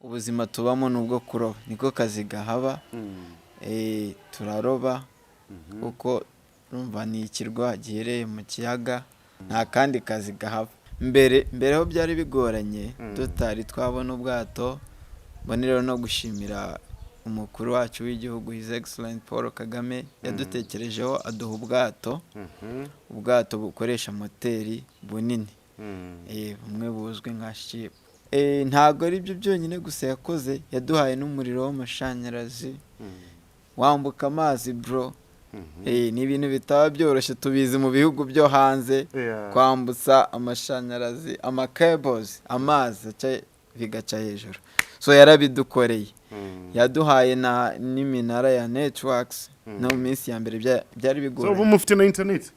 ubuzima tubamo nubwo kuroba niko kazi gahaba. Turaroba kuko urumva ni ikirwa gihereye mu kiyaga, nta kandi kazi gahaba. Mbere ho byari bigoranye tutari twabona ubwato. Bonero no gushimira umukuru wacu w'igihugu His Excellence Paul Kagame yadutekerejeho aduha ubwato bukoresha moteri bunini, bumwe buzwi nka ship. Ntago ari byo byonyine gusa yakoze, yaduhaye n'umuriro w'amashanyarazi wambuka amazi bro. Ni ibintu bitaba byoroshye, tubizi mu bihugu byo hanze kwambutsa amashanyarazi, cables, amazi bigaca hejuru. So yarabidukoreye, yaduhaye n'iminara ya networks. No minsi ya mbere byari bigoranye. So mufite na internet?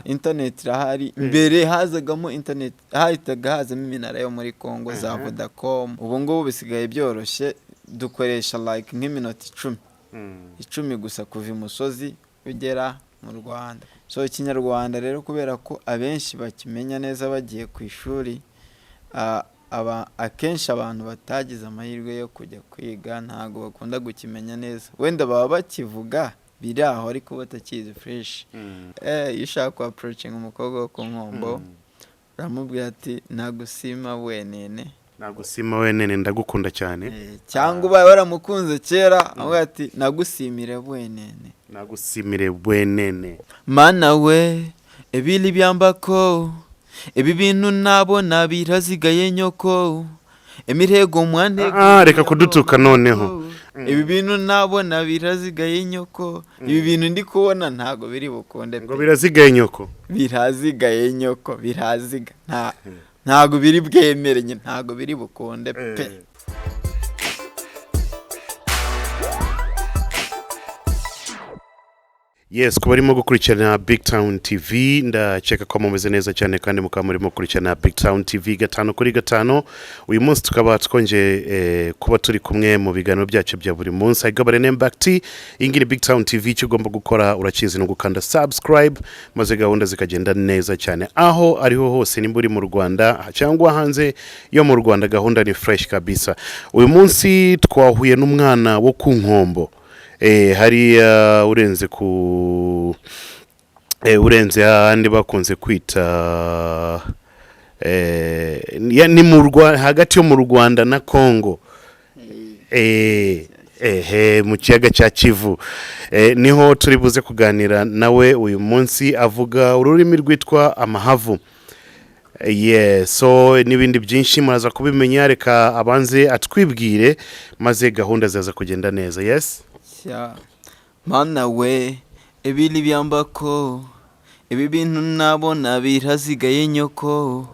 Internet irahari. Mbere hazagamo internet, hahitaga hazamo iminara yo muri Kongo za Vodacom. Ubu ngubu bisigaye byoroshye, dukoresha like nk'iminota 10 gusa kuva imusozi ugera mu Rwanda. So ikinyarwanda rero kubera ko abenshi bakimenya neza bagiye ku ishuri, akenshi abantu batagize amahirwe yo kujya kwiga ntago bakunda gukimenya neza. Wenda baba bakivuga biri aho ariko batakizi fresh. Iyo ushaka approaching umukobwa wo ku Nkombo, uramubwira ati nagusima wenene. Nagusima wenene ndagukunda cyane. Cyangwa ubaye waramukunze kera, avuga ati nagusimire wenene. Nagusimire wenene. Mana we, ebili byambako, ebi bintu nabona birazigaye nyoko. Emirego mwantego. Reka kudutuka noneho. Ibi bintu nabona birazigaye nyoko. Ibi bintu ndi kubona ntago biri bukonde pe. Ngo birazigaye nyoko. Birazigaye nyoko, biraziga. Ntago biri bwemeranye, ntago biri bukonde pe. Yes, kuba arimo gukurikirana BigTown TV, ndakeka ko mumeze neza cyane kandi mukaba murimo gukurikirana BigTown TV 5/5. Uyu munsi tukaba twonje kuba turi kumwe mu biganiro byacu bya buri munsi. Igabare name back T, ingiri BigTown TV icyo ugomba gukora urakizi no gukanda subscribe, maze gahunda zikagenda neza cyane. Aho ariho hose nimba uri mu Rwanda cyangwa hanze yo mu Rwanda, gahunda ni fresh kabisa. Uyu munsi twahuye n'umwana wo ku Nkombo. Hari urenze andi bakunze kwita ni mu Rwanda, hagati yo mu Rwanda na Kongo, mu kiyaga cya Kivu. Niho turi buze kuganira nawe uyu munsi. Avuga ururimi rwitwa amahavu. So n'ibindi byinshi muraza kubimenya. Reka abanze atwibwire maze gahunda zaza kugenda neza. Yes. Mana we, ebili byambako, ebi bintu nabona birazigaye nyoko.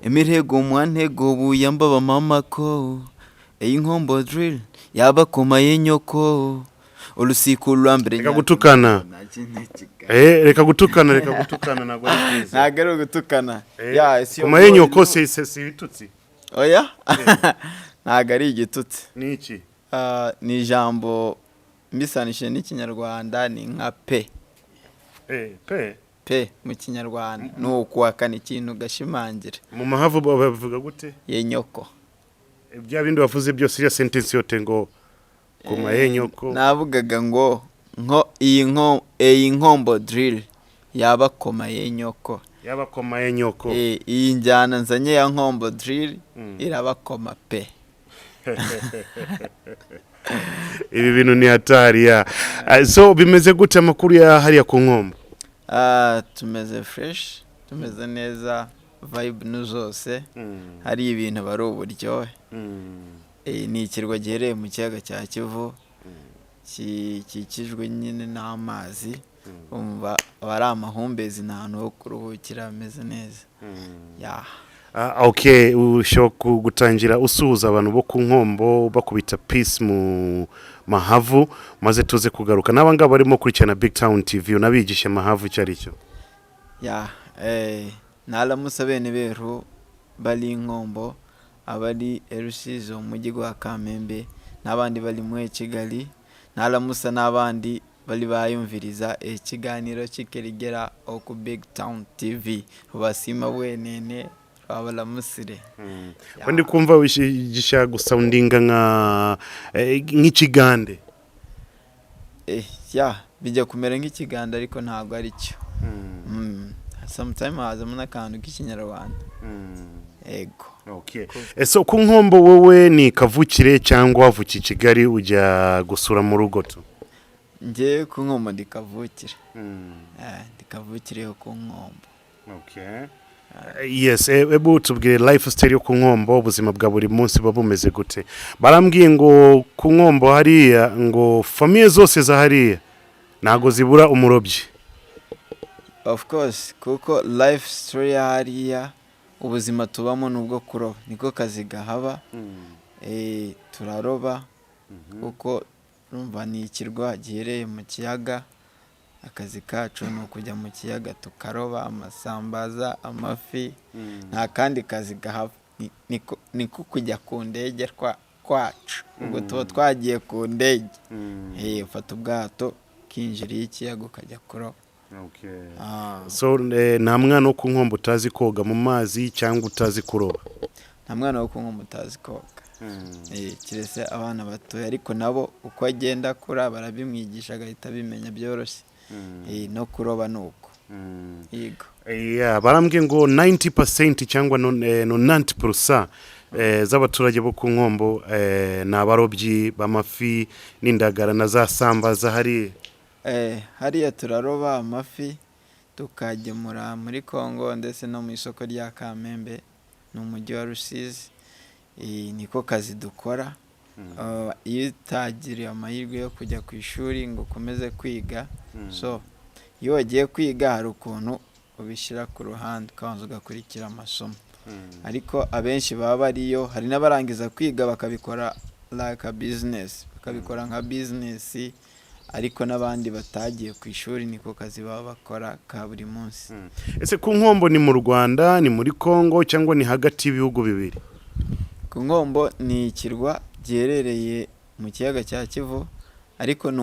Emirego mwantego buyamba bamamako. Inkombo drill yabakoma yenyoko. Ulusiko lwambere. Reka gutukana. Reka gutukana nagwa nziza. Nagero gutukana. Koma yenyoko se bitutsi. Oya? Nagari igitutsi. Ni iki? Ni ijambo mbisanishe n'ikinyarwanda ni nka pe. Pe mu kinyarwanda no kuwakana ikintu gashimangira. Mu mahavu bavuga gute? Yenyoko. Bya bindi bavuze byose ya sentence yote ngo koma yenyoko. Navugaga ngo iyi nkombo drill yabakoma yenyoko. Yabakoma yenyoko. Iyi njyana nzanye ya nkombo drill irabakoma pe. Ibi bintu ni hatari ya. So bimeze gute amakuru ya hariya ku Nkombo? Tumeze fresh, tumeze neza, vibe nuzose. Hari ibintu bari uburyohe. Ni ikirwa gihereye mu kiyaga cya Kivu, kikijwe nyine n'amazi. Umva bari amahumbezi n'ahantu ho kuruhukira ameze neza. Okay, ushaka gutangira usuhuza abantu bo ku Nkombo bakubita peace mu mahavu, maze tuze kugaruka n'abanga barimo kurikirana BigTown TV unabigisha mahavu cyari cyo. Nalamusa bene beru bali Nkombo, abali Rusizo umujyi gwa Kamembe, n'abandi bali mu Kigali. Nalamusa n'abandi bali bayumviriza ikiganiro kikerigera ku BigTown TV. Rubasima wenene, twabaramusire ko ndi kumva wishigisha gusoundinga nk'ikigande bijya kumera nk'ikiganda ariko ntabwo ari cyo sometimes hazamo n'akantu k'ikinyarwanda ego so ku nkombo wowe ni kavukire cyangwa wavukiye i Kigali ujya gusura mu rugo tu njye ku nkombo ndi kavukire ndi kavukire yo ku nkombo yes ebu tubwire lifestyle yo ku nkombo ubuzima bwa buri munsi buba bumeze gute barambwiye ngo ku nkombo hariya ngo famiye zose za hariya ntago zibura umurobyi of course kuko life story hariya ubuzima tubamo nubwo kuroba niko kazi gahaba turaroba kuko urumva ni ikirwa gihereye mu kiyaga akazi kacu ni ukujya mu kiyaga tukaroba amasambaza amafi nta kandi kazi gahaba niko kujya ku ndege kwacu ubwo tuba twagiye ku ndege ufata ubwato kinjiriye ikiyaga ukajya kuroba so nta mwana wo ku nkombo utazi koga mu mazi cyangwa utazi kuroba nta mwana wo ku nkombo utazi koga kiretse abana batoya ariko nabo uko agenda akura barabimwigisha agahita bimenya byoroshye no kuroba nuko yego barambwiye ngo 90% cyangwa 90% z'abaturage bo ku nkombo ni abarobyi b'amafi n'indagara na za sambaza hariya turaroba amafi tukagemura muri Kongo ndetse no mu isoko rya Kamembe ni umujyi wa Rusizi niko kazi dukora iyo utagiriye amahirwe yo kujya ku ishuri ngo ukomeze kwiga so iyo wagiye kwiga hari ukuntu ubishyira ku ruhande ukabanza ugakurikira amasomo ariko abenshi baba bariyo hari n'abarangiza kwiga bakabikora like a business bakabikora nka business ariko n'abandi batagiye ku ishuri niko kazi baba bakora ka buri munsi ese ku nkombo ni mu Rwanda ni muri Kongo cyangwa ni hagati y'ibihugu bibiri ku nkombo ni ikirwa giherereye mu kiyaga cya Kivu ariko ni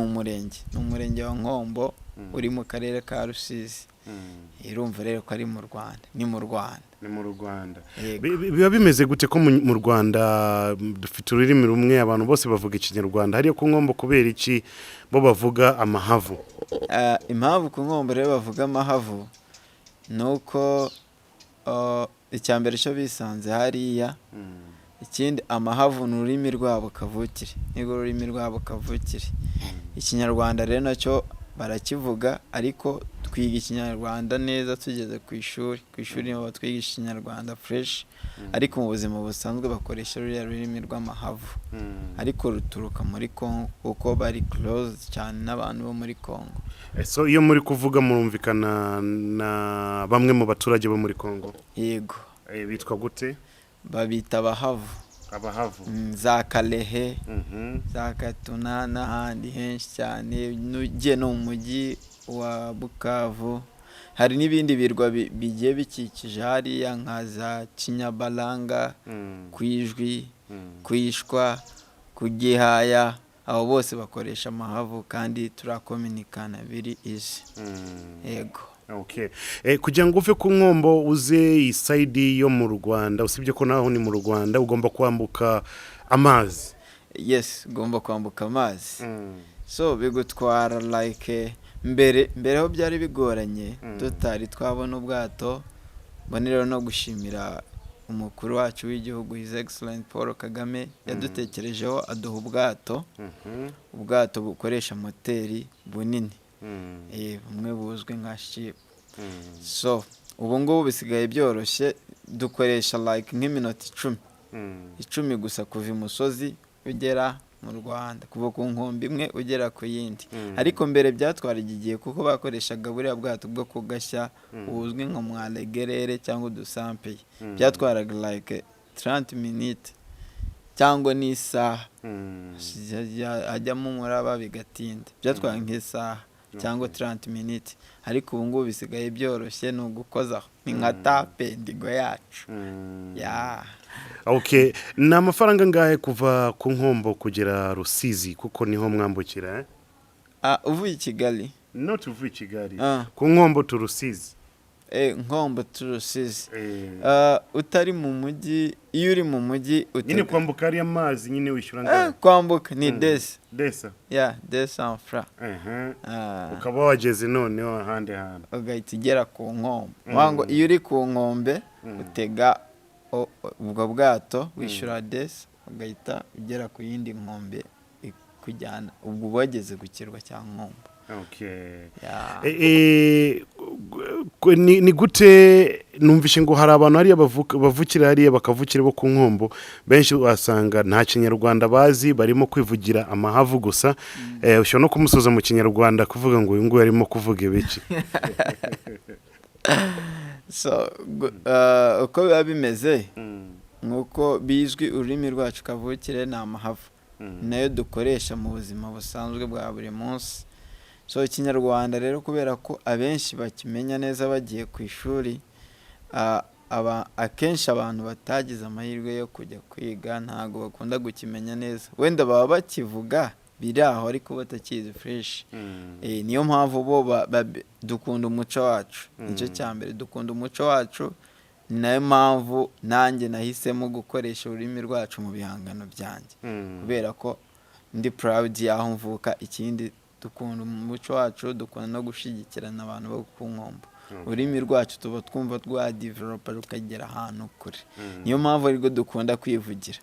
umurenge wa Nkombo uri mu karere ka Rusizi irumva rero ko ari mu Rwanda ni mu Rwanda biba bimeze gute ko mu Rwanda dufite ururimi rumwe abantu bose bavuga ikinyarwanda hariyo ku nkombo kubera iki bo bavuga amahavu impamvu ku nkombo rero bavuga amahavu nuko icyambere cyo bisanze hariya ikindi amahavu ni ururimi rwabo kavukire nigo ururimi rwabo kavukire ikinyarwanda rero nacyo barakivuga ariko twiga ikinyarwanda neza tugeze ku ishuri niho twigisha ikinyarwanda fresh ariko mu buzima busanzwe bakoresha ruriya rurimi rw'amahavu ariko ruturuka muri Kongo kuko bari close cyane n'abantu bo muri Kongo so iyo muri kuvuga murumvikana na bamwe mu baturage bo muri Kongo yego bitwa gute babita abahavu za Kalehe za Katuna n'ahandi henshi cyane n'ugiye no mu mujyi wa Bukavu hari n'ibindi birwa bigiye bikikije hariya nka za Kinyabalanga Kwijwi Kwishwa Kugihaya abo bose bakoresha amahavu kandi turakominikana biri izi yego kugira ngo uve ku nkombo uze isayidi yo mu Rwanda usibye ko naho ni mu Rwanda ugomba kwambuka amazi yes ugomba kwambuka amazi so bigutwara like mbere aho byari bigoranye tutari twabona ubwato bonero no gushimira umukuru wacu w'igihugu His Excellent Paul Kagame yadutekerejeho aduha ubwato bukoresha moteri bunini bumwe buzwi nka ship so ubu ngubu bisigaye byoroshye dukoresha like nk'iminota 10 gusa kuva imusozi ugera mu Rwanda kuva ku nkombe imwe ugera ku yindi ariko mbere byatwara igihe kuko bakoreshaga buriya bwato bwo kugashya buzwi nka mwalegerere cyangwa udusampe byatwaraga like 30 minutes cyangwa n'isaha hajyamo umuraba bigatinda byatwara nk'isaha cyangwa 30 minutes ariko ubu ngubu bisigaye byoroshye no gukozaho ni nka tape ndigo yacu ni amafaranga ngahe kuva ku nkombo kugera Rusizi kuko niho mwambukira uvuye i Kigali not uvuye i Kigali ku nkombo tu Rusizi nkombo turusizi utari mu mujyi iyo uri mu mujyi nyine kwambuka ari amazi nyine wishyura ngaho kwambuka ni desa en francs ukaba wageze noneho ahandi hantu ugahita ugera ku nkombe wango iyo uri ku nkombe utega ubwo bwato wishyura desa ugahita ugera ku yindi nkombe kujyana ubwo wageze ku kirwa cya nkombo. Ni gute numvishe ngo hari abantu hariya bavukira hariya bakavukira bo ku nkombo benshi wasanga nta kinyarwanda bazi barimo kwivugira amahavu gusa ushobora no kumusoza mu kinyarwanda kuvuga ngo uyu nguyu arimo kuvuga ibiki uko biba bimeze nk'uko bizwi ururimi rwacu kavukire ni amahavu nayo dukoresha mu buzima busanzwe bwa buri munsi. Ikinyarwanda rero kubera ko abenshi bakimenya neza bagiye ku ishuri akenshi abantu batagize amahirwe yo kujya kwiga ntago bakunda gukimenya neza wenda baba bakivuga biri aho ariko batakizi fresh. Niyo mpamvu bo dukunda umuco wacu nicyo cya mbere dukunda umuco wacu ni nayo mpamvu nanjye nahisemo gukoresha ururimi rwacu mu bihangano byanjye kubera ko ndi proud y'aho mvuka. Ikindi dukunda umuco wacu dukunda no gushyigikirana abantu bo ku nkombo ururimi rwacu tuba twumva rwa developer rukagera ahantu kure niyo mpamvu ariko dukunda kwivugira.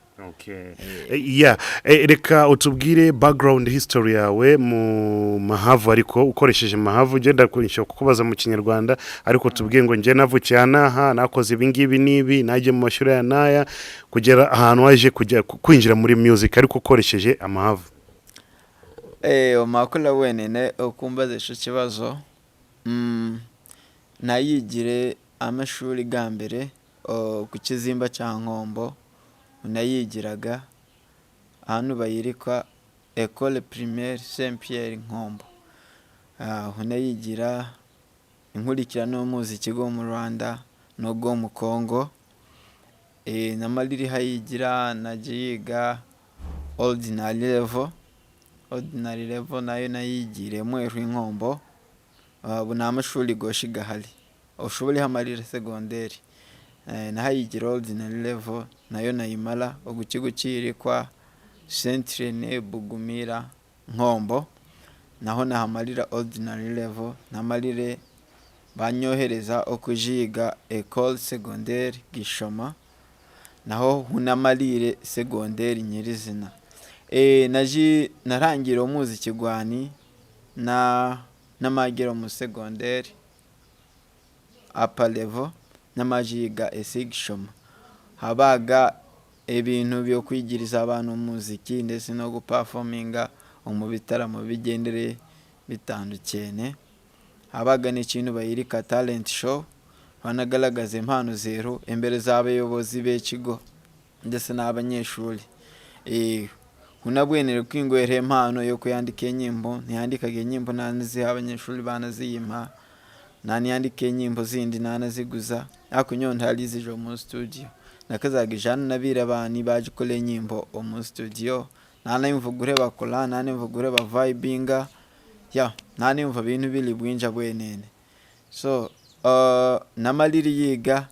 Reka utubwire background history yawe mu mahavu ariko ukoresheje mahavu ugenda kukubaza mu kinyarwanda ariko tubwiye ngo nje navukiye hanaha nakoze ibingibi nibi najye mu mashuri ya naya kugera ahantu waje kujya kwinjira muri music ariko ukoresheje amahavu. Makula wenene ukumbaza ico kibazo nayigire amashuri gambere ku kizimba cya nkombo nayigiraga ahantu bayirikwa École Primaire Saint Pierre Nkombo nayigira inkurikirano y'umuziki go mu Rwanda no go mu Congo namaliri hayigira nagiga ordinary level nayo nayigire mweru inkombo buna amashuri goshiga hali ushobora hamarira secondaire nahayigira ordinary level nayo nayimala ugukigo kirikwa Centre ne Bugumira Nkombo naho nahamarira ordinary level namalire banyohereza okujiga École Secondaire Gishoma naho hunamalire secondaire nyirizina. Narangira umuziki gwani namagera mu secondaire upper level namajiga Gishoma habaga ibintu byo kwigiriza abantu umuziki ndetse no guperforminga mu bitaramo bigendere bitandukene habaga n'ikintu bayirika talent show banagaragaza impano zero imbere z'abayobozi b'ikigo ndetse n'abanyeshuri. Unabwenere kwingwere impano yo kuyandika inyimbo ntiyandikaga inyimbo nanizi abanyeshuri banaziyima nani yandike inyimbo zindi nanaziguza ako nyontalizijo mu studio nakazaga ijana nabira abani baje kole inyimbo mu studio nana imvugure bakola nana imvugure ba vibinga nana imva bintu bili bwinja bwenene. Namaliri yiga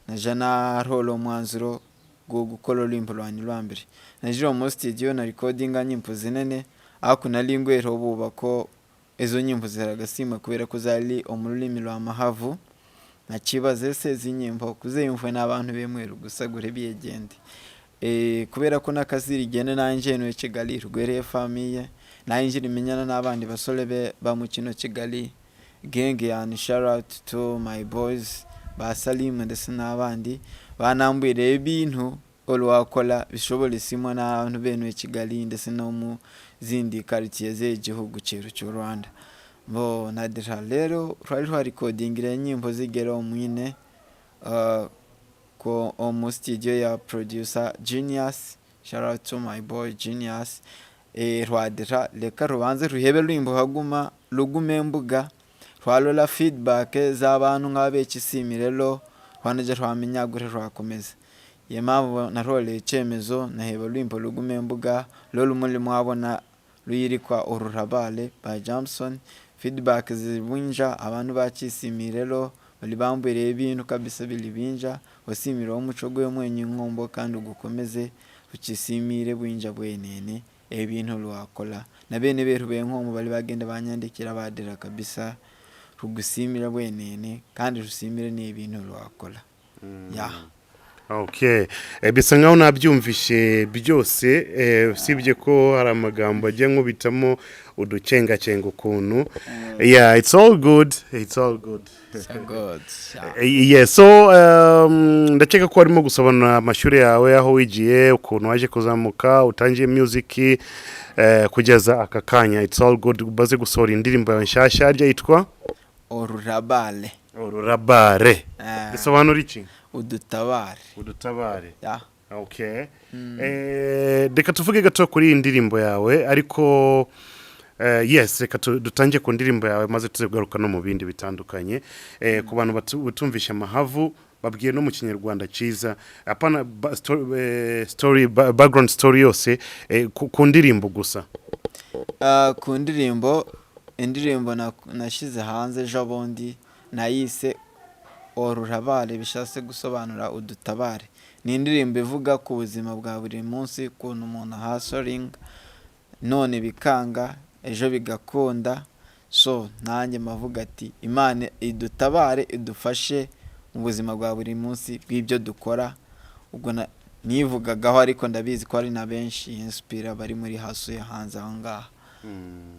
najana rolo mwanzuro gukora limpo rwambere najiro mu studio na recordinga nyimpo zinene ako nalingwero bubako ezo nyimpo ziragasima kubera ko zali omurulimi rwa mahavu nakibaze se zinyimpo kuzeyumva n'abantu bemweru gusagure biyegende kubera ko nakaziri gene nanje no Kigali rugwere famille nanjye menyana n'abandi basole ba mu kino Kigali genge yani shout out to my boys ba Salim ndetse n'abandi banambwire ibintu olwakola bishobora simo n'abantu bene Kigali ndetse no mu zindi quartiers z'igihugu cyeru cy'u Rwanda bo nadira rero twari recording nyimbo zigera umwine ko mu studio ya producer Genius shout out to my boy Genius rwadira leka rubanze ruhebe ruimbo haguma rugume mbuga twalola feedback z'abantu nk'abe kisimirelo twanaje twamenya gure rwakomeza yemabo narole icyemezo naheba ruimbo rugume mbuga lolo muri mwabona ruyirikwa ururabale by Johnson feedback zibunja abantu bakisimirelo bali bambwireye ibintu kabisa bilibinja wasimira umuco gwe mwenye nkombo kandi ugukomeze ukisimire bwinja bwenene ebintu lwakola na bene beru benkombo bali bagenda banyandikira badira kabisa rugusimira bwenene kandi rusimire n'ibintu lwakola ya Okay. Bisa nkaho nabyumvishe byose sibye ko hari amagambo ajya nkubitamo uducenga ukuntu. Yeah, it's all good. It's all good. so good. Yeah, so ndakeka ko arimo gusobanura amashuri yawe aho wigiye ukuntu waje kuzamuka utangiye music kugeza aka kanya. It's all good. Baze gusohora indirimbo yawe nshyashya yitwa Orurabale. Orurabare. Bisobanura iki? Udutabare. Yeah. Okay. Reka tuvuge gato kuri indirimbo yawe ariko yes reka dutangiye ku ndirimbo yawe maze tuzegaruka no mu bindi bitandukanye ku bantu batumvisha amahavu babwiye no mu kinyarwanda ciza apana story background story yose ku ndirimbo gusa. Ku indirimbo nashize hanze jabondi nayise Orurabale bishase gusobanura udutabare. Ni indirimbo ivuga ku buzima bwa buri munsi kuntu umuntu hustling none bikanga ejo bigakunda so nanjye mavuga ati Imana idutabare idufashe mu buzima bwa buri munsi bw'ibyo dukora ubwo nivugagaho ariko ndabizi ko ari na benshi inspire bari muri hustle hanze aho ngaha.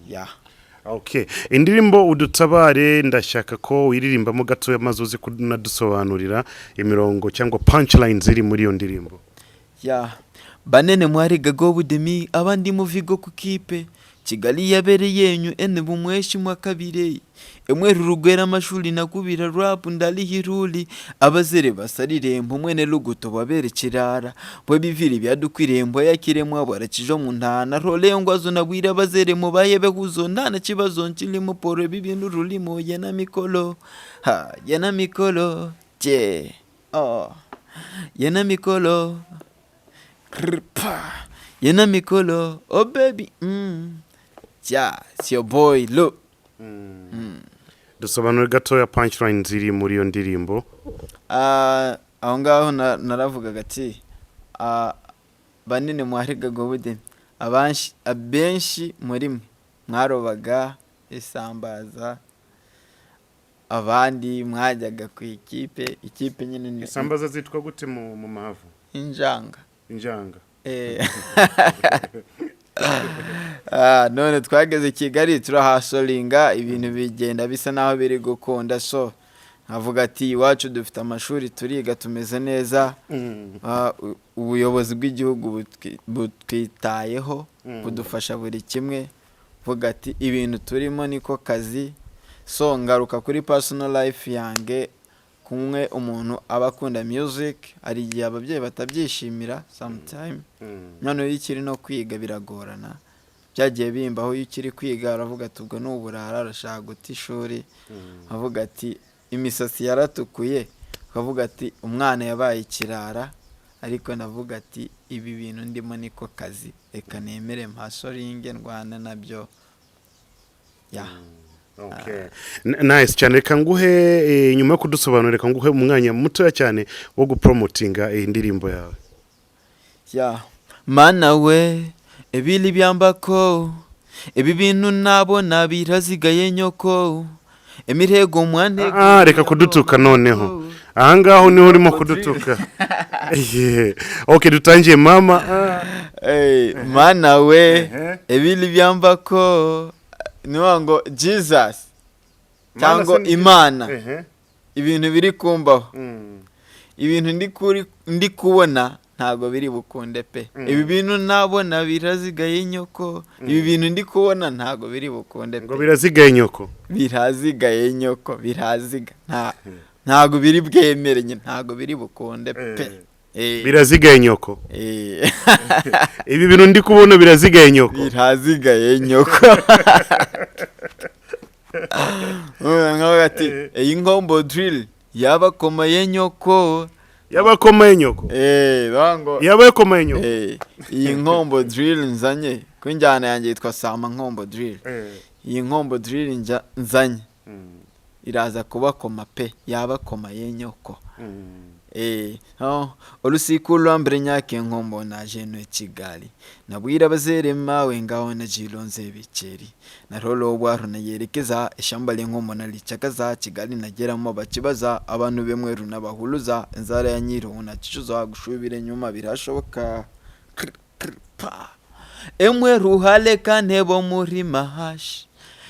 Yeah. Okay. Indirimbo udutabare ndashaka ko wiririmbamo gato yamazuzi kunadusobanurira imirongo cyangwa punchline ziri muri iyo ndirimbo. Yeah. Banene mwariga go budemi abandi muvigo ku kipe Kigali yabere yenyu ene bumweshi mwakabire emweru rugwera amashuri nakubira rap ndalihiruli abazere basarirembo mwene luguto babere kirara bwe biviri byadukwirembo yakiremwa barakijo mu ntana role ngwazo nabwira abazere mu bayebe kuzo ndana kibazo nkilimo pore bibintu rulimo yana mikolo yana mikolo je yana mikolo yana mikolo oh baby yeah, it's your boy look. Dusobanura gato ya punchline ziri muri iyo ndirimbo. Aho ngaho naravuga gati banene mwariga go bude abenshi muri mwe mwarobaga isambaza abandi mwajyaga ku ikipe nyine ni isambaza zitwa gute mu mahavu? Injanga. None twageze Kigali turahasolinga ibintu bigenda bisa naho biri gukunda so avuga ati iwacu dufite amashuri turiga tumeze neza ubuyobozi bw'igihugu butwitayeho budufasha buri kimwe vuga ati ibintu turimo niko kazi so ngaruka kuri personal life yange kumwe umuntu abakunda music ari igihe ababyeyi batabyishimira sometime none yikiri no kwiga biragorana byagiye bimbaho yikiri kwiga aravuga ati ubwo n'uburara arashaka guta ishuri avuga ati imisasi yaratukuye akavuga ati umwana yabaye ikirara ariko navuga ati ibi bintu ndimo niko kazi reka nemere mpasoringe ndwana nabyo ya. Okay. Nice cyane reka nguhe nyuma yo kudusobanurira reka nguhe umwanya muto cyane wo gupromotinga indirimbo yawe. Ya mana we ebili byambako ebi bintu nabona birazigaye nyoko emirego mwantego reka kudutuka noneho ahangaho niho urimo kudutuka. Okay dutangiye mama mana we ebili byambako niwango Jesus cyangwa Imana ibintu biri kumbaho ibintu ndi kubona ntago biri bukunde pe ibi bintu nabona birazigaye nyoko ibi bintu ndi kubona ntago biri bukunde pe ngo birazigaye nyoko biraziga ntago biri bwemeranye ntago biri bukunde pe birazigaye nyoko ibi bintu ndi kubona birazigaye nyoko ngati iyi nkombo drill yabakomaye nyoko bango yabakomaye nyoko iyi nkombo drill nzanye kwinjyana yanjye yitwa Sama nkombo drill iyi nkombo drill nzanye iraza kubakoma pe yabakoma yenyoko olusiku lwambere nyake nkombo naje no Kigali nabwira bazerema we ngaho na jilonze biceri na rolo bwaro na yerekeza ishamba lenkombo na licakaza Kigali nageramo bakibaza abantu bemweru n'abahuluza inzara ya nyiro nacicuza gushubire nyuma birashoboka emweru haleka ntebo muri mahashi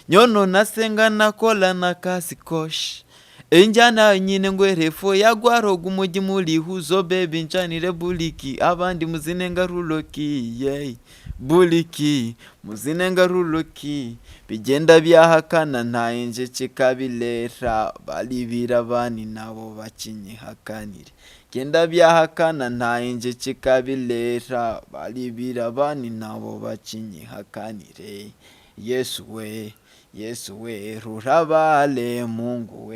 nyono nasenga nakola na kasi koshi enjana nyine ngwerefo yagwaroga umugi muri huzo baby ncanire buliki abandi muzinenga ruloki buliki muzinenga ruloki bigenda byahakana ntayenje kikabilera balibira bani nabo bakinyihakanire genda byahakana ntayenje kikabilera balibira bani nabo bakinyihakanire Yesu we rurabale Mungu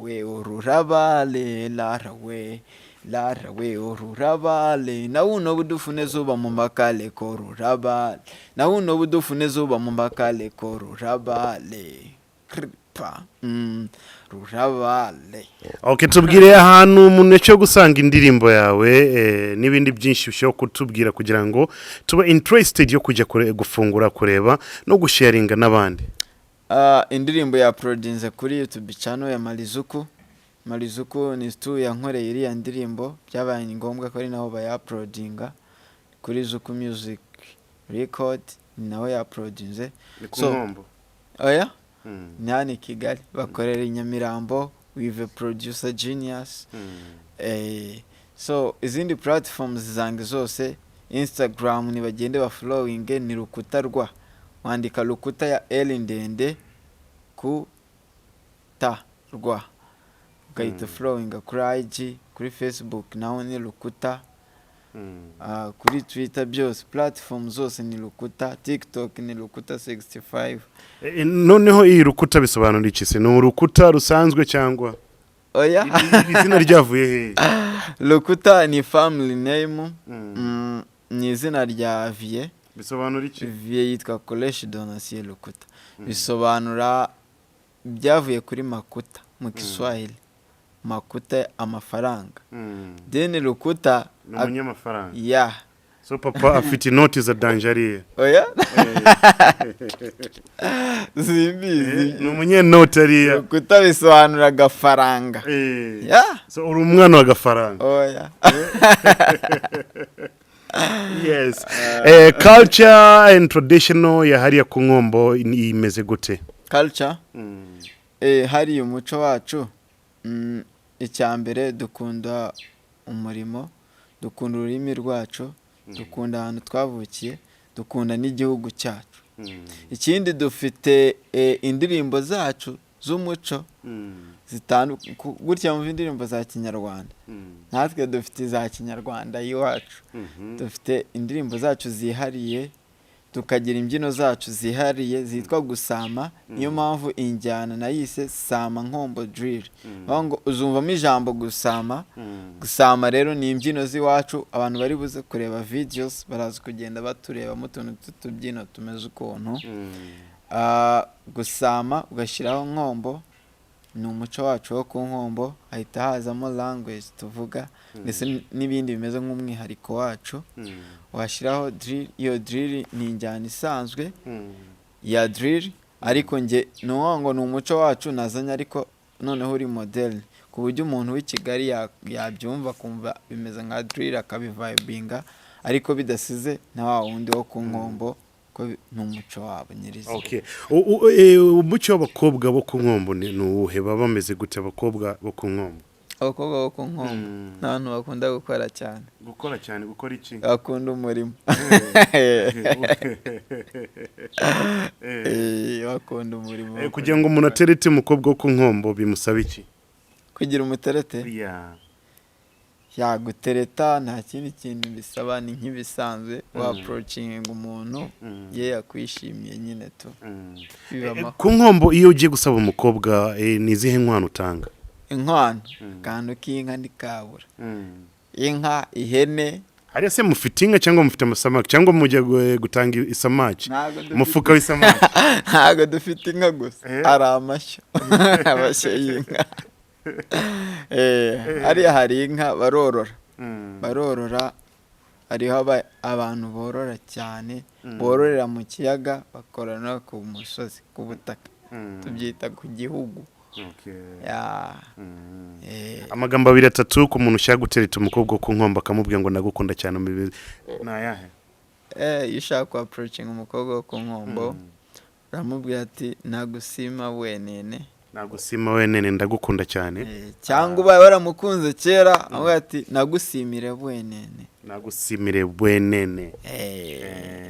we ururabale Lara we ururabale na uno budufune zuba mu makale ko rurabale na uno budufune zuba mu makale ko rurabale rurabale. Okay, tubwire ahantu umuntu cyo gusanga indirimbo yawe n'ibindi byinshi byo kutubwira kugira ngo tuba interested yo kujya gufungura kureba no gusharinga n'abandi. Indirimbo ya produce kuri YouTube channel ya Malizuku ni stu yankoreye iriya ndirimbo byabaye ngombwa ko ari naho bayaploadinga kuri Zuku Music Record naho ya produce so oya Nyani Kigali bakorera Nyamirambo with a producer genius so izindi platforms zange zose Instagram ni bagende ba following ni rukuta rwa wandika rukuta ya L ndende ku ta rwa ukayita following kuri IG kuri Facebook naho ni rukuta kuri Twitter byose platform zose ni rukuta TikTok ni rukuta 65 noneho iyi rukuta bisobanura iki se no rukuta rusanzwe cyangwa oya izina ryavuye he rukuta ni family name ni izina rya Avuye bisobanura iki Avuye yitwa College Donatien rukuta bisobanura byavuye kuri makuta mu Kiswahili makuta amafaranga then rukuta n'umunyamafaranga so papa afite inoti za danjariye oya zimbizi n'umunyenoti ariya rukuta bisobanura gafaranga so uri umwana wa gafaranga oya yes culture and traditional ya hariya ku Nkombo imeze gute culture hari umuco wacu icyambere dukunda umurimo dukunda ururimi rwacu dukunda ahantu twavukiye dukunda n'igihugu cyacu ikindi dufite indirimbo zacu z'umuco gutya mu indirimbo za Kinyarwanda natwe dufite za Kinyarwanda iwacu dufite indirimbo zacu zihariye tukagira imbyino zacu zihariye zitwa gusama niyo mpamvu injyana nayise sama nkombo drill ngo uzumvamo ijambo gusama rero ni imbyino z'iwacu abantu bari buze kureba videos baraza kugenda batureba mu tuntu tutubyino tumeze ukuntu gusama ugashyiraho nkombo ni umuco wacu wo ku Nkombo ahita hazamo language tuvuga ndetse n'ibindi bimeze nk'umwihariko wacu washyiraho drill iyo drill ni injyana isanzwe ya drill ariko nge ngo ni umuco wacu nazanye ariko noneho uri modern ku buryo umuntu w'i Kigali yabyumva kumva bimeze nka drill akabivibinga ariko bidasize na wa wundi wo ku Nkombo ko n'umuco wabo nyiriza. Okay, umuco w'abakobwa bo ku Nkombo ni uwuhe baba bameze gute abakobwa bo ku Nkombo? Abakobwa bo ku Nkombo n'abantu bakunda gukora cyane gukora iki? Bakunda umurimo bakunda umurimo kugira ngo umuntu aterete umukobwa wo ku Nkombo bimusaba iki? Kugira umuterete yagutereta nta kindi kintu bisaba ni nk'ibisanzwe wa approaching umuntu ye yakwishimiye nyine tu ku Nkombo iyo ugiye gusaba umukobwa ni izihe nkwano utanga? Inkwano kantu k'inka ndikabura inka ihene hariya se mufite inka cyangwa mufite amasamaki cyangwa mujya gutanga isamaki umufuka w'isamaki ntago dufite inka gusa ari amashyo abashyo y'inka hariya hari inka barorora hariho abantu borora cyane bororera mu kiyaga bakora no ku musozi ku butaka tubyita ku gihugu. Amagambo 2-3 ku muntu ushaka gutereta umukobwa ku nkombo akamubwira ngo ndagukunda cyane mu nayahe? Iyo ushaka approaching umukobwa ku nkombo uramubwira ati nagusima wenene ndagukunda cyane, cyangwa ubaye waramukunze kera avuga ati nagusimire bwenene.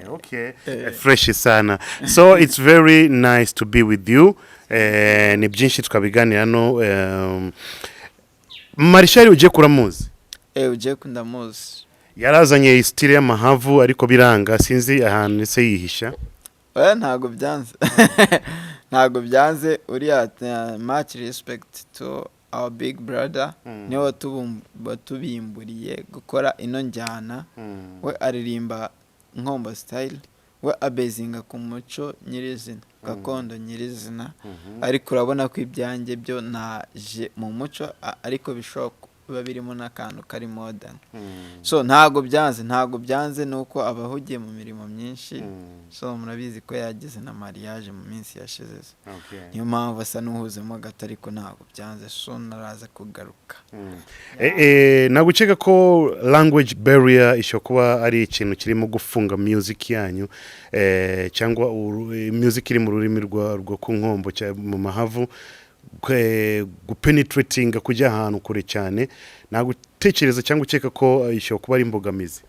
Okay. Fresh sana. So it's very nice to be with you. Ni byinshi twabiganira no Marshal uje kuramuzi? Uje kundamuzi. Yarazanye style y'amahavu ariko biranga sinzi ahantu se yihisha. Ntago byanze. Ntago byanze uriya much respect to our big brother niwe tubimburiye gukora ino njyana. We aririmba nkombo style, we abezinga ku muco nyirizina gakondo nyirizina, ariko urabona ko ibyanjye byo naje mu muco ariko bishoka biba birimo n'akantu kari modern. So ntago byanze nuko abahugiye mu mirimo myinshi. So murabizi ko yagize na mariage mu minsi yashize. Niyo mpamvu asa n'uhuzemo gato ariko ntago byanze, so naraza kugaruka. Naguceka ko language barrier isho kuba ari ikintu kirimo gufunga music yanyu cyangwa music iri mu rurimi rwo ku nkombo mu mahavu gupenetrating kujya ahantu kure cyane. Nagutekereza cyangwa ukeka ko isho kuba ari imbogamizi?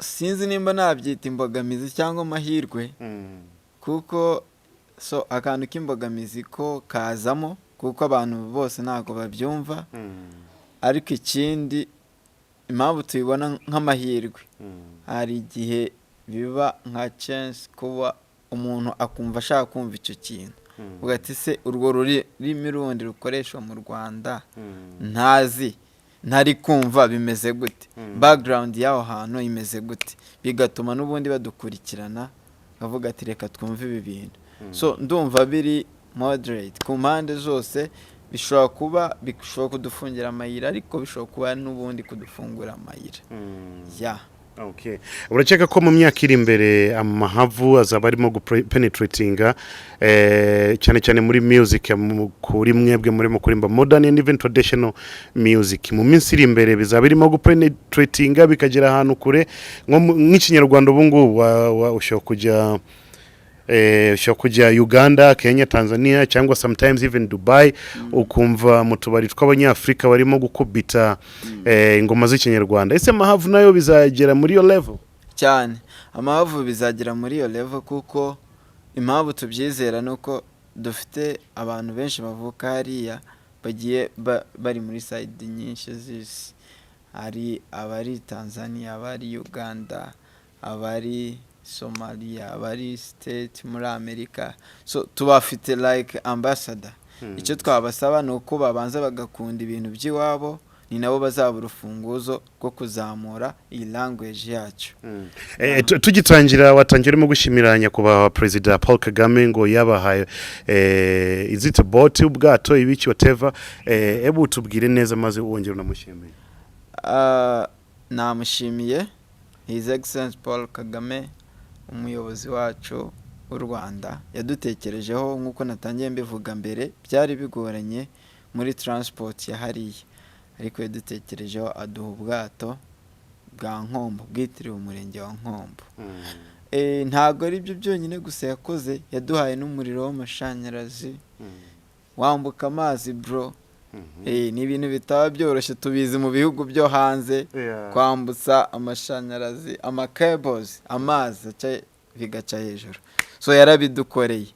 Sinzi nimba nabyita imbogamizi cyangwa amahirwe, kuko so akantu k'imbogamizi ko kazamo kuko abantu bose ntago babyumva, ariko ikindi impamvu tubibona nk'amahirwe hari igihe biba nka chance kuba umuntu akumva ashaka kumva icyo kintu. Ugati se urwo rurimi rundi rukoreshwa mu Rwanda ntari kumva bimeze gute, background yaho hantu imeze gute, bigatuma n'ubundi badukurikirana bavuga ati reka twumve ibi bintu. So ndumva biri moderate ku mpande zose, bishobora kudufungira amayira ariko bishobora kuba n'ubundi kudufungura amayira. Okay. Uraceka ko mu myaka iri imbere amahavu azaba arimo penetratinga cyane cyane muri music kuri mwebwe muri kurimba modern and even traditional music, mu minsi iri imbere bizaba birimo penetratinga bikagera ahantu kure nk'ikinyarwanda ubu ngubu ushobora kujya Uganda, Kenya, Tanzania cyangwa sometimes even Dubai, ukumva mu tubari tw'abanyafrika barimo gukubita ingoma z'ikinyarwanda. Ese amahavu nayo bizagera muri yo level? Cyane amahavu bizagera muri yo level, kuko impamvu tubyizera nuko dufite abantu benshi bavuka hariya bagiye bari muri side nyinshi z'isi. Hari abari Tanzania, abari Uganda, abari Somalia, abari state muri Amerika. So tubafite like ambassador. Icyo twabasaba nuko babanza bagakunda ibintu by'iwabo, ni nabo bazaba urufunguzo rwo kuzamura iyi language yacu. Tugitangira watangiremo gushimiranya kuba President Paul Kagame ngo yabahaye is it about ubwato ibiki whatever, ebu tubwire neza maze wongera unamushimiye. Namushimiye His Excellency Paul Kagame, umuyobozi wacu w'u Rwanda. Yadutekerejeho nk'uko natangiye mbivuga mbere, byari bigoranye muri transport ya hariya, ariko yadutekerejeho aduha ubwato bwa Nkombo bwitiriwe umurenge wa Nkombo. Ntago ari byo byonyine gusa yakoze, yaduhaye n'umuriro w'amashanyarazi wambuka amazi bro. Ni ibintu bitaba byoroshye, tubizi mu bihugu byo hanze kwambutsa amashanyarazi, cables, amazi bigaca hejuru. So yarabidukoreye.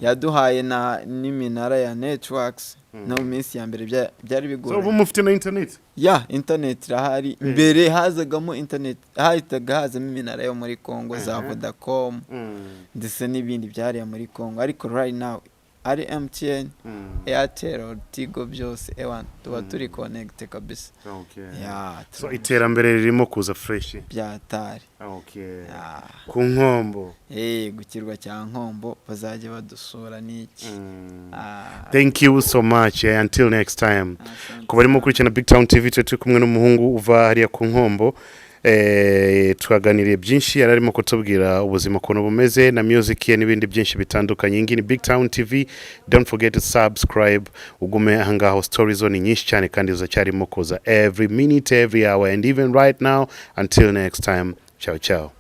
Yaduhaye n'iminara ya networks. No minsi ya mbere byari bigoranye. So mufite na internet? Internet irahari. Mbere hazagamo internet, hahitaga hazamo iminara yo muri Congo za Vodacom ndetse n'ibindi byari muri Congo, ariko right now ari MTN Airtel Tigo byose ewan tuba turi connect kabisa. Yeah, so iterambere ririmo kuza fresh byatari. Ku Nkombo gukirwa cya Nkombo bazajya badusura niki. Thank you so much, until next time. Kuba arimo kurikirana BigTown TV turi kumwe n'umuhungu uva hariya ku Nkombo. Twaganiriye byinshi yararimo kutubwira ubuzima kono bumeze na music ye n'ibindi byinshi bitandukanye. Ingini BigTown TV, don't forget to subscribe. Ugume ahangaho, stories zone nyinshi cyane kandi uzacyarimo koza every minute, every hour, and even right now. Until next time, ciao ciao.